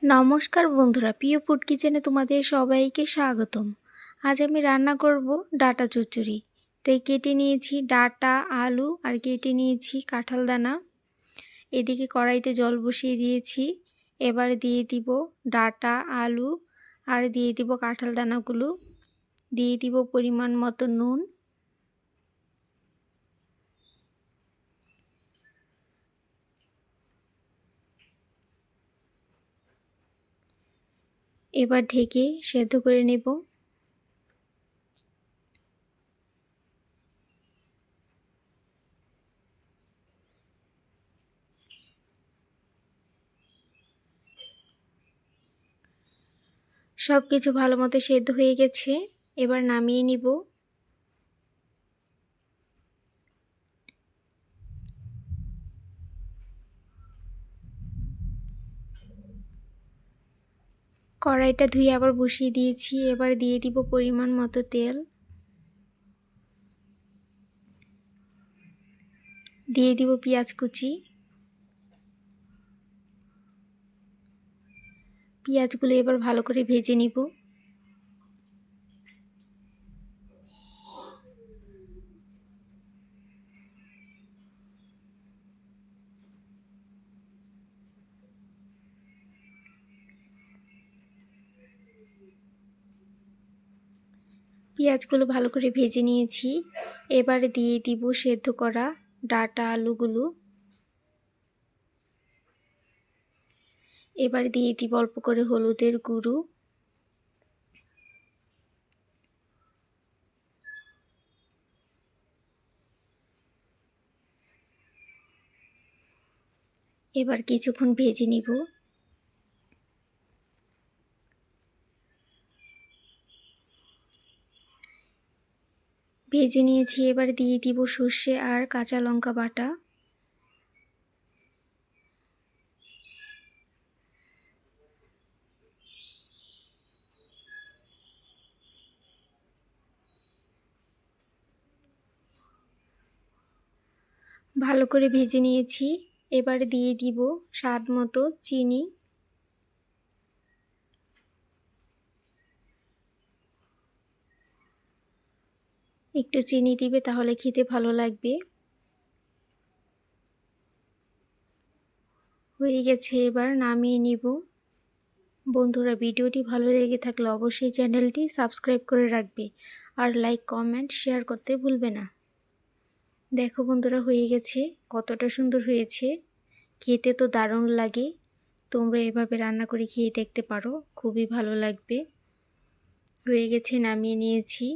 নমস্কার বন্ধুরা, প্রিয় ফুড কিচেনে তোমাদের সবাইকে স্বাগতম। আজ আমি রান্না করব ডাঁটা চচ্চড়ি। তাই কেটে নিয়েছি ডাঁটা, আলু আর কেটে নিয়েছি কাঁঠাল দানা। এদিকে কড়াইতে জল বসিয়ে দিয়েছি। এবার দিয়ে দিব ডাঁটা, আলু আর দিয়ে দিব কাঁঠাল দানাগুলো। দিয়ে দিব পরিমাণ মতো নুন। এবার ঢেকে সেদ্ধ করে নেব। সব কিছু ভালো মতো সেদ্ধ হয়ে গেছে। এবার নামিয়ে নিব। কড়াইটা ধুয়ে আবার বসিয়ে দিয়েছি। এবার দিয়ে দিব পরিমাণ মতো তেল। দিয়ে দিব পেঁয়াজ কুচি। পেঁয়াজগুলো এবার ভালো করে ভেজে নিব। পেঁয়াজগুলো ভালো করে ভেজে নিয়েছি। এবার দিয়ে দিব সেদ্ধ করা ডাঁটা আলুগুলো। এবার দিয়ে দিব অল্প করে হলুদের গুঁড়ো। এবার কিছুক্ষণ ভেজে নিব। ভেজে নিয়েছি। এবার দিয়ে দিব সর্ষে আর কাঁচা লঙ্কা বাটা। ভালো করে ভেজে নিয়েছি। এবার দিয়ে দিব স্বাদ মতো চিনি। একটু চিনি দিবে, তাহলে খেতে ভালো লাগবে। হয়ে গেছে, এবার নামিয়ে নিব। বন্ধুরা, ভিডিওটি ভালো লেগে থাকলে অবশ্যই চ্যানেলটি সাবস্ক্রাইব করে রাখবে আর লাইক, কমেন্ট, শেয়ার করতে ভুলবে না। দেখো বন্ধুরা, হয়ে গেছে। কতটা সুন্দর হয়েছে, খেতে তো দারুণ লাগে। তোমরা এভাবে রান্না করে খেয়ে দেখতে পারো, খুবই ভালো লাগবে। হয়ে গেছে, নামিয়ে নিয়েছি।